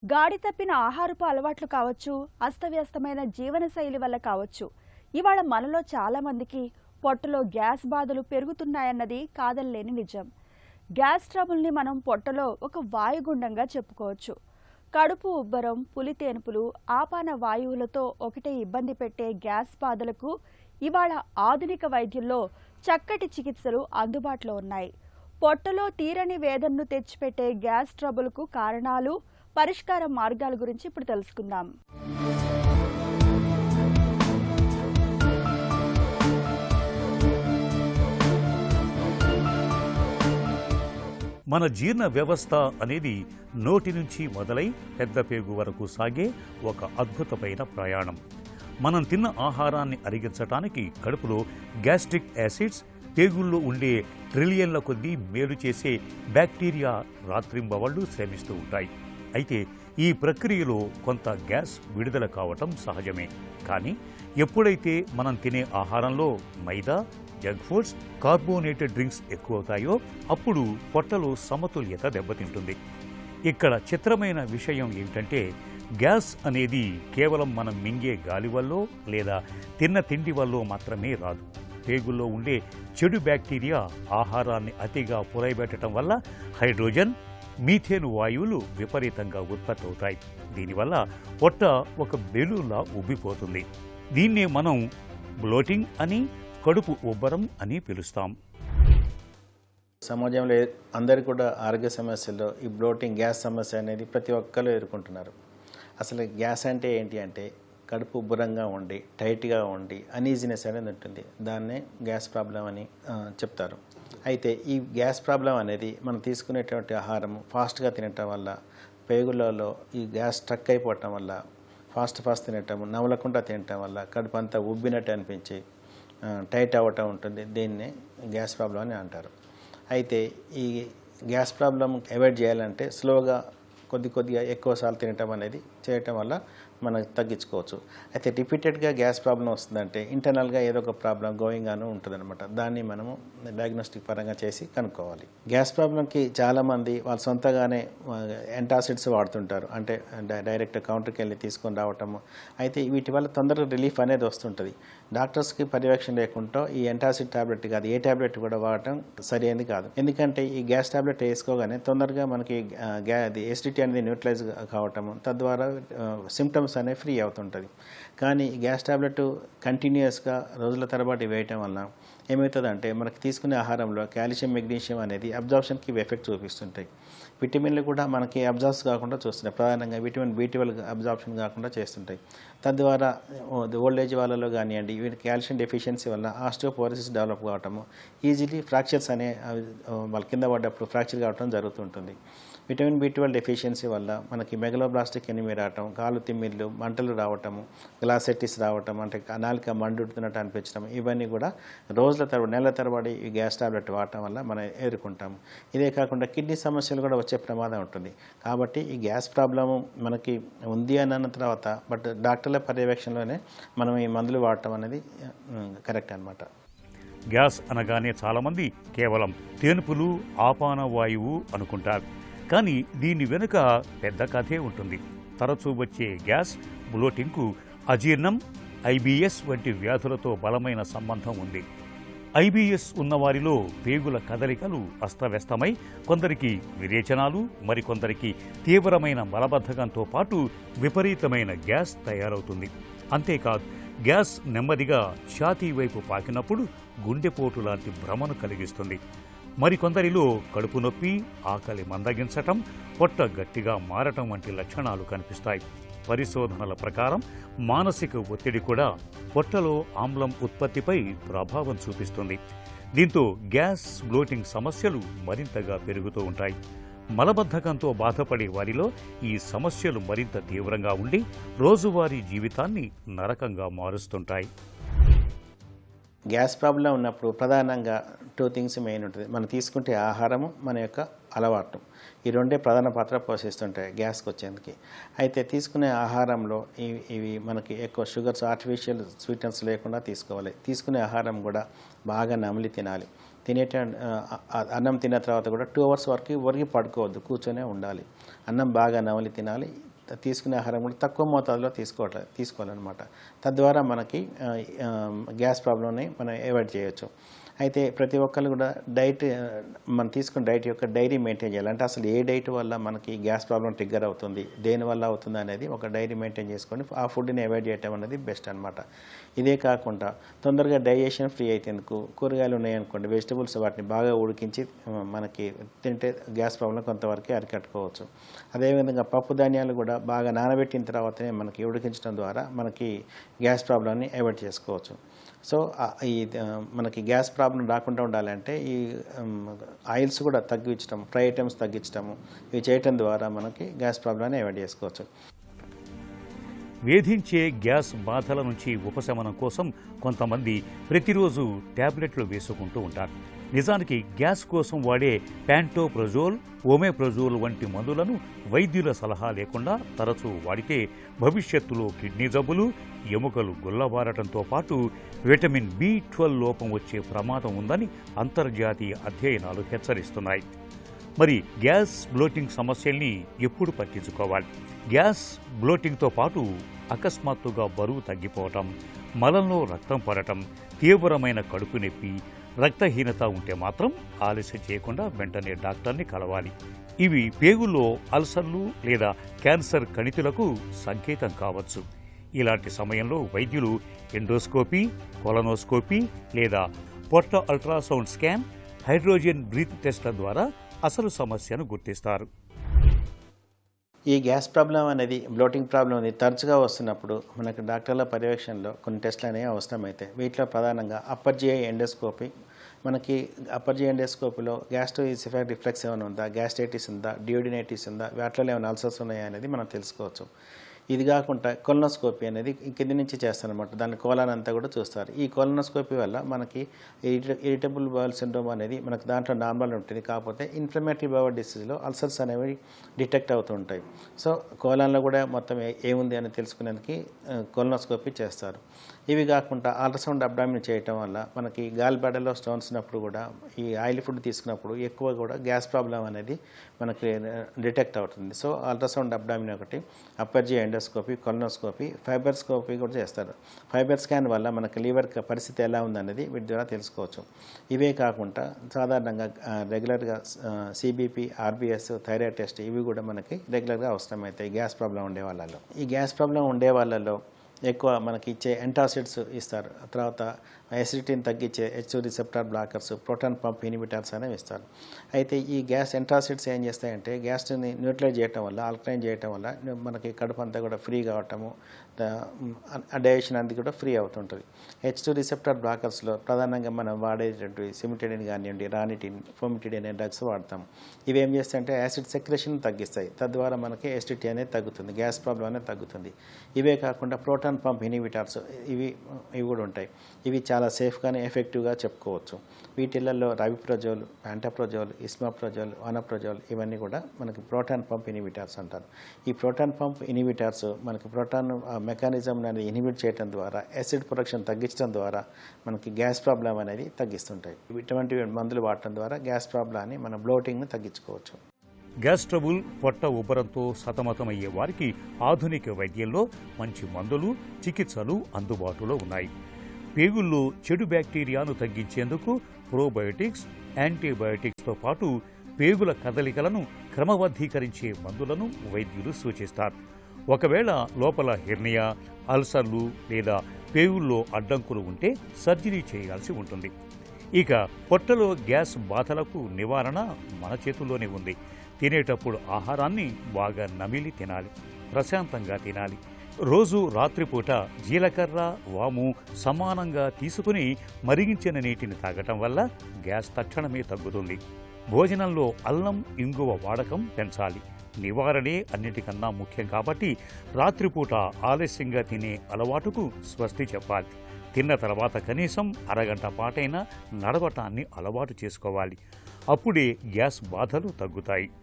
గాడి తప్పిన ఆహారపు అలవాట్లు కావచ్చు, అస్తవ్యస్తమైన జీవనశైలి వల్ల కావచ్చు, ఇవాళ మనలో చాలా మందికి పొట్టలో గ్యాస్ బాధలు పెరుగుతున్నాయన్నది కాదనలేని నిజం. గ్యాస్ ట్రబుల్ని మనం పొట్టలో ఒక వాయుగుండంగా చెప్పుకోవచ్చు. కడుపు ఉబ్బరం, పులితేనుపులు, ఆపాన వాయువులతో ఒకటే ఇబ్బంది పెట్టే గ్యాస్ బాధలకు ఇవాళ ఆధునిక వైద్యంలో చక్కటి చికిత్సలు అందుబాటులో ఉన్నాయి. పొట్టలో తీరని వేదనను తెచ్చిపెట్టే గ్యాస్ ట్రబుల్కు కారణాలు, పరిష్కార మార్గాల గురించి ఇప్పుడు తెలుసుకుందాం. మన జీర్ణ వ్యవస్థ అనేది నోటి నుంచి మొదలై పెద్ద పేగు వరకు సాగే ఒక అద్భుతమైన ప్రయాణం. మనం తిన్న ఆహారాన్ని అరిగించటానికి కడుపులో గ్యాస్ట్రిక్ యాసిడ్స్, పేగుల్లో ఉండే ట్రిలియన్ల కొద్దీ మేలు చేసే బ్యాక్టీరియా రాత్రింబవళ్లు శ్రమిస్తూ ఉంటాయి. అయితే ఈ ప్రక్రియలో కొంత గ్యాస్ విడుదల కావటం సహజమే. కానీ ఎప్పుడైతే మనం తినే ఆహారంలో మైదా, జంక్ ఫుడ్స్, కార్బోనేటెడ్ డ్రింక్స్ ఎక్కువవుతాయో అప్పుడు పొట్టలో సమతుల్యత దెబ్బతింటుంది. ఇక్కడ చిత్రమైన విషయం ఏమిటంటే గ్యాస్ అనేది కేవలం మనం మింగే గాలి వల్లో లేదా తిన్న తిండి వల్లో మాత్రమే రాదు. పేగుల్లో ఉండే చెడు బ్యాక్టీరియా ఆహారాన్ని అతిగా పురైబెట్టడం వల్ల హైడ్రోజన్, మీథేను వాయువులు విపరీతంగా ఉత్పత్తి అవుతాయి. దీనివల్ల పొట్ట ఒక బెలూన్లా ఉబ్బిపోతుంది. దీన్నే మనం బ్లోటింగ్ అని, కడుపు ఉబ్బరం అని పిలుస్తాం. సమాజంలో అందరికీ కూడా ఆరోగ్య సమస్యల్లో ఈ బ్లోటింగ్, గ్యాస్ సమస్య అనేది ప్రతి ఒక్కరు ఎదుర్కొంటున్నారు. అసలు గ్యాస్ అంటే ఏంటి అంటే కడుపు ఉబ్బరంగా ఉండి, టైట్గా ఉండి, అనీజినెస్ అనేది ఉంటుంది. దాన్నే గ్యాస్ ప్రాబ్లం అని చెప్తారు. అయితే ఈ గ్యాస్ ప్రాబ్లం అనేది మనం తీసుకునేటువంటి ఆహారం ఫాస్ట్గా తినటం వల్ల, పేగులలో ఈ గ్యాస్ స్ట్రక్ అయిపోవటం వల్ల, ఫాస్ట్ తినటం, నవలకుండా తినటం వల్ల కడుపు అంతా ఉబ్బినట్టు అనిపించి టైట్ అవ్వటం ఉంటుంది. దీన్నే గ్యాస్ ప్రాబ్లం అని అంటారు. అయితే ఈ గ్యాస్ ప్రాబ్లం అవాయిడ్ చేయాలంటే స్లోగా కొద్దిగా ఎక్కువసార్లు తినటం అనేది చేయటం వల్ల మనం తగ్గించుకోవచ్చు. అయితే రిపీటెడ్గా గ్యాస్ ప్రాబ్లం వస్తుందంటే ఇంటర్నల్గా ఏదో ఒక ప్రాబ్లం గోయింగ్ అని ఉంటుందన్నమాట. దాన్ని మనము డయాగ్నోస్టిక్ పరంగా చేసి కనుక్కోవాలి. గ్యాస్ ప్రాబ్లంకి చాలామంది వాళ్ళు సొంతగానే యాంటాసిడ్స్ వాడుతుంటారు. అంటే డైరెక్ట్ కౌంటర్కి వెళ్ళి తీసుకొని రావటము. అయితే వీటి వల్ల తొందరగా రిలీఫ్ అనేది వస్తుంటుంది. డాక్టర్స్కి పర్యవేక్షణ లేకుండా ఈ యాంటాసిడ్ టాబ్లెట్ కాదు, ఏ టాబ్లెట్ కూడా వాడటం సరైనది కాదు. ఎందుకంటే ఈ గ్యాస్ టాబ్లెట్ వేసుకోగానే తొందరగా మనకి ఎసిడిటీ అనేది న్యూట్రలైజ్ కావటము, తద్వారా సిమ్టమ్స్ అనేవి ఫ్రీ అవుతుంటుంది. కానీ ఈ గ్యాస్ టాబ్లెట్ కంటిన్యూస్గా రోజుల తరబడి వేయటం వల్ల ఏమవుతుందంటే మనకి తీసుకునే ఆహారంలో కాల్షియం, మెగ్నీషియం అనేది అబ్జార్ప్షన్కి ఎఫెక్ట్ చూపిస్తుంటాయి. విటమిన్లు కూడా మనకి అబ్జార్బ్స్ కాకుండా చూస్తున్నాయి. ప్రధానంగా విటమిన్ B12 అబ్జార్ప్షన్ కాకుండా చేస్తుంటాయి. తద్వారా ఓల్డ్ ఏజ్ వాళ్ళలో కానివ్వండి, వీటి కాల్షియం డెఫిషియన్సీ వల్ల ఆస్టియోపోరోసిస్ డెవలప్ కావటము, ఈజీలీ ఫ్రాక్చర్స్ అనే వాళ్ళ కింద పడ్డప్పుడు ఫ్రాక్చర్ కావడం జరుగుతుంటుంది. విటమిన్ B12 డెఫిషియన్సీ వల్ల మనకి మెగలోబ్లాస్టిక్ ఎనిమియా రావటం, కాలు తిమ్మిర్లు, మంటలు రావటము, గ్లాసెటిస్ రావటం, అంటే నాలుక మండుతున్నట్టు అనిపించడం, ఇవన్నీ కూడా రోజుల తరబడి, నెలల తరబడి ఈ గ్యాస్ టాబ్లెట్ వాడటం వల్ల మనం ఎదుర్కొంటాము. ఇదే కాకుండా కిడ్నీ సమస్యలు కూడా వచ్చే ప్రమాదం ఉంటుంది. కాబట్టి ఈ గ్యాస్ ప్రాబ్లము మనకి ఉంది అని అన్న తర్వాత బట్ డాక్టర్ల పర్యవేక్షణలోనే మనం ఈ మందులు వాడటం అనేది కరెక్ట్ అనమాట. గ్యాస్ అనగానే చాలామంది కేవలం తేనుపులు, ఆపాన వాయువు అనుకుంటారు. కానీ దీని వెనుక పెద్ద కథే ఉంటుంది. తరచూ వచ్చే గ్యాస్, బ్లోటింగ్కు అజీర్ణం, IBS వంటి వ్యాధులతో బలమైన సంబంధం ఉంది. IBS ఉన్నవారిలో పేగుల కదలికలు అస్తవ్యస్తమై కొందరికి విరేచనాలు, మరికొందరికి తీవ్రమైన మలబద్ధకంతో పాటు విపరీతమైన గ్యాస్ తయారవుతుంది. అంతేకాదు, గ్యాస్ నెమ్మదిగా ఛాతీ వైపు పాకినప్పుడు గుండెపోటు లాంటి భ్రమను కలిగిస్తుంది. మరికొందరిలో కడుపు నొప్పి, ఆకలి మందగించటం, పొట్ట గట్టిగా మారటం వంటి లక్షణాలు కనిపిస్తాయి. పరిశోధనల ప్రకారం మానసిక ఒత్తిడి కూడా పొట్టలో ఆమ్లం ఉత్పత్తిపై ప్రభావం చూపిస్తుంది. దీంతో గ్యాస్, బ్లోటింగ్ సమస్యలు మరింతగా పెరుగుతూ ఉంటాయి. మలబద్ధకంతో బాధపడే వారిలో ఈ సమస్యలు మరింత తీవ్రంగా ఉండి రోజువారీ జీవితాన్ని నరకంగా మారుస్తుంటాయి. గ్యాస్ ప్రాబ్లం ఉన్నప్పుడు ప్రధానంగా 2 థింగ్స్ మెయిన్ ఉంటుంది. మనం తీసుకుంటే ఆహారము, మన యొక్క అలవాటు, ఈ రెండే ప్రధాన పాత్ర పోషిస్తుంటాయి గ్యాస్కి వచ్చేందుకు. అయితే తీసుకునే ఆహారంలో ఇవి మనకి ఎక్కువ షుగర్స్, ఆర్టిఫిషియల్ స్వీటనర్స్ లేకుండా తీసుకోవాలి. తీసుకునే ఆహారం కూడా బాగా నమిలి తినాలి. అన్నం తిన్న తర్వాత కూడా 2 అవర్స్ వరకు పడుకోవద్దు, కూర్చొనే ఉండాలి. అన్నం బాగా నమిలి తినాలి. తీసుకునే ఆహారం కూడా తక్కువ మోతాదులో తీసుకోవాలన్నమాట. తద్వారా మనకి గ్యాస్ ప్రాబ్లమ్ని మనం అవాయిడ్ చేయొచ్చు. అయితే ప్రతి ఒక్కరు కూడా మనం తీసుకున్న డైట్ యొక్క డైరీ మెయింటైన్ చేయాలి. అంటే అసలు ఏ డైట్ వల్ల మనకి గ్యాస్ ప్రాబ్లం ట్రిగ్గర్ అవుతుంది, దేనివల్ల అవుతుంది అనేది ఒక డైరీ మెయింటైన్ చేసుకొని ఆ ఫుడ్ని అవాయిడ్ చేయడం అనేది బెస్ట్ అనమాట. ఇదే కాకుండా తొందరగా డైజెషన్ ఫ్రీ అయితేందుకు కూరగాయలు ఉన్నాయనుకోండి, వెజిటబుల్స్ వాటిని బాగా ఉడికించి మనకి తింటే గ్యాస్ ప్రాబ్లం కొంతవరకు అరికట్టుకోవచ్చు. అదేవిధంగా పప్పు ధాన్యాలు కూడా బాగా నానబెట్టిన తర్వాతనే మనకి ఉడికించడం ద్వారా మనకి గ్యాస్ ప్రాబ్లంని అవాయిడ్ చేసుకోవచ్చు. సో మనకి గ్యాస్ ప్రాబ్లం రాకుండా ఉండాలంటే ఈ ఆయిల్స్ కూడా తగ్గించడం, ఫ్రై ఐటమ్స్ తగ్గించడము, ఇవి చేయటం ద్వారా మనకి గ్యాస్ ప్రాబ్లాన్ని అవాయిడ్ చేసుకోవచ్చు. వేధించే గ్యాస్ బాధల నుంచి ఉపశమనం కోసం కొంతమంది ప్రతిరోజు టాబ్లెట్లు వేసుకుంటూ ఉంటారు. నిజానికి గ్యాస్ కోసం వాడే ప్యాంటోప్రజోల్, ఓమెప్రజోల్ వంటి మందులను వైద్యుల సలహా లేకుండా తరచూ వాడితే భవిష్యత్తులో కిడ్నీ జబ్బులు, ఎముకలు గుల్లబారటంతో పాటు విటమిన్ B12 లోపం వచ్చే ప్రమాదం ఉందని అంతర్జాతీయ అధ్యయనాలు హెచ్చరిస్తున్నాయి. మరి గ్యాస్ బ్లోటింగ్ సమస్యల్ని ఎప్పుడు పట్టించుకోవాలి? గ్యాస్ బ్లోటింగ్తో పాటు అకస్మాత్తుగా బరువు తగ్గిపోవటం, మలంలో రక్తం పడటం, తీవ్రమైన కడుపు నొప్పి, రక్తహీనత ఉంటే మాత్రం ఆలస్యం చేయకుండా వెంటనే డాక్టర్ని కలవాలి. ఇవి పేగుల్లో అల్సర్లు లేదా క్యాన్సర్ కణితులకు సంకేతం కావచ్చు. ఇలాంటి సమయంలో వైద్యులు ఎండోస్కోపీ, కొలనోస్కోపీ లేదా పొట్ట అల్ట్రాసౌండ్ స్కాన్, హైడ్రోజన్ బ్రీత్ టెస్ట్ల ద్వారా అసలు సమస్యను గుర్తిస్తారు. ఈ గ్యాస్ ప్రాబ్లం అనేది, బ్లోటింగ్ ప్రాబ్లం అనేది తరచుగా వస్తున్నప్పుడు మనకు డాక్టర్ల పర్యవేక్షణలో కొన్ని టెస్టులు అనేవి అవసరమవుతాయి. వీటిలో ప్రధానంగా అప్పర్ జిఐ ఎండోస్కోపీ. మనకి అప్పర్ జిఐ ఎండోస్కోపీలో గ్యాస్ట్రోఇసోఫాజియల్ రిఫ్లెక్స్ ఏమైనా ఉందా, గ్యాస్ట్రైటిస్ ఉందా, డియోడినైటిస్ ఉందా, వాటిలో ఏమైనా అల్సర్స్ ఉన్నాయా అనేది మనం తెలుసుకోవచ్చు. ఇది కాకుండా కొలనోస్కోపీ అనేది కింది నుంచి చేస్తారనమాట. దాని కోలాన్ అంతా కూడా చూస్తారు. ఈ కొలనోస్కోపీ వల్ల మనకి ఇరిటబుల్ బౌల్ సిండ్రోమ్ అనేది మనకు దాంట్లో నార్మల్ ఉంటుంది. కాకపోతే ఇన్ఫ్లమేటరీ బౌల్ డిసీజ్లో అల్సర్స్ అనేవి డిటెక్ట్ అవుతూ ఉంటాయి. సో కోలాన్లో కూడా మొత్తం ఏముంది అని తెలుసుకునేందుకు కొలనోస్కోపీ చేస్తారు. ఇవి కాకుండా అల్ట్రాసౌండ్ అబ్డామిన్ చేయటం వల్ల మనకి గాల్ బ్లాడర్లో స్టోన్స్ ఉన్నప్పుడు కూడా, ఈ ఆయిల్ ఫుడ్ తీసుకున్నప్పుడు ఎక్కువ కూడా గ్యాస్ ప్రాబ్లం అనేది మనకి డిటెక్ట్ అవుతుంది. సో అల్ట్రాసౌండ్ అబ్డామిన్ ఒకటి, upper GI endoscopy, colonoscopy, fibre scopy కూడా చేస్తారు. ఫైబర్ స్కాన్ వల్ల మనకి లివర్ పరిస్థితి ఎలా ఉందనేది వీటి ద్వారా తెలుసుకోవచ్చు. ఇవే కాకుండా సాధారణంగా రెగ్యులర్గా సిబిపి, ఆర్బిఎస్, థైరాయిడ్ టెస్ట్ ఇవి కూడా మనకి రెగ్యులర్గా అవసరమవుతాయి గ్యాస్ ప్రాబ్లం ఉండే వాళ్ళలో. ఈ గ్యాస్ ప్రాబ్లం ఉండే వాళ్ళలో ఎక్కువ మనకి ఇచ్చే ఎంటాసిడ్స్ ఇస్తారు. తర్వాత యాసిడిటీని తగ్గించే H2 receptor blockers, proton pump inhibitors అనేవి ఇస్తారు. అయితే ఈ గ్యాస్ ఎంటాసిడ్స్ ఏం చేస్తాయంటే గ్యాస్ని న్యూట్రలైజ్ చేయటం వల్ల, ఆల్కలైన్ చేయటం వల్ల మనకి కడుపు అంతా కూడా ఫ్రీ కావటము, డైజెషన్ అంతా కూడా ఫ్రీ అవుతుంటుంది. H2 రిసెప్టార్ బ్లాకర్స్లో ప్రధానంగా మనం వాడేటటువంటి సిమిటడిన్ కానివ్వండి, రానిటిన్, ఫోమిటిడిన్ అనే డ్రగ్స్ వాడతాం. ఇవి ఏం చేస్తాయంటే యాసిడ్ సెక్రెషన్ తగ్గిస్తాయి. తద్వారా మనకి ఎసిడిటీ అనేది తగ్గుతుంది, గ్యాస్ ప్రాబ్లం అనేది తగ్గుతుంది. ఇవే కాకుండా ప్రోటాన్ పంప్ ఇన్హిబిటర్స్ ఇవి కూడా ఉంటాయి. ఇవి చాలా సేఫ్గానే ఎఫెక్టివ్గా చెప్పుకోవచ్చు. వీటిలలో రవిప్రజోల్, ప్యాంటప్రజోల్, ఇస్మాప్రజోల్, వనప్రజోల్ ఇవన్నీ కూడా మనకి ప్రోటాన్ పంప్ ఇన్హిబిటర్స్ అంటారు. ఈ ప్రోటాన్ పంప్ ఇన్హిబిటర్స్ మనకి ప్రోటాన్ మెకానిజం అనేది ఇన్హిబిట్ చేయడం ద్వారా, యాసిడ్ ప్రొడక్షన్ తగ్గించడం ద్వారా మనకి గ్యాస్ ప్రాబ్లం అనేది తగ్గిస్తుంటాయి. ఇటువంటి మందులు వాడటం ద్వారా గ్యాస్ ప్రాబ్లాన్ని మన బ్లోటింగ్ని తగ్గించుకోవచ్చు. గ్యాస్ ట్రబుల్, పొట్ట ఉబ్బరంతో సతమతమయ్యే వారికి ఆధునిక వైద్యంలో మంచి మందులు, చికిత్సలు అందుబాటులో ఉన్నాయి. పేగుల్లో చెడు బ్యాక్టీరియాను తగ్గించేందుకు ప్రోబయోటిక్స్, యాంటీబయోటిక్స్తో పాటు పేగుల కదలికలను క్రమబద్ధీకరించే మందులను వైద్యులు సూచిస్తారు. ఒకవేళ లోపల హెర్నియా, అల్సర్లు లేదా పేగుల్లో అడ్డంకులు ఉంటే సర్జరీ చేయాల్సి ఉంటుంది. ఇక పొట్టలో గ్యాస్ బాధలకు నివారణ మన చేతుల్లోనే ఉంది. తినేటప్పుడు ఆహారాన్ని బాగా నమిలి తినాలి, ప్రశాంతంగా తినాలి. రోజు రాత్రిపూట జీలకర్ర, వాము సమానంగా తీసుకుని మరిగించిన నీటిని తాగటం వల్ల గ్యాస్ తక్షణమే తగ్గుతుంది. భోజనంలో అల్లం, ఇంగువ వాడకం పెంచాలి. నివారణే అన్నిటికన్నా ముఖ్యం కాబట్టి రాత్రిపూట ఆలస్యంగా తినే అలవాటుకు స్వస్తి చెప్పాలి. తిన్న తర్వాత కనీసం అరగంట పాటైనా నడవటాన్ని అలవాటు చేసుకోవాలి. అప్పుడే గ్యాస్ బాధలు తగ్గుతాయి.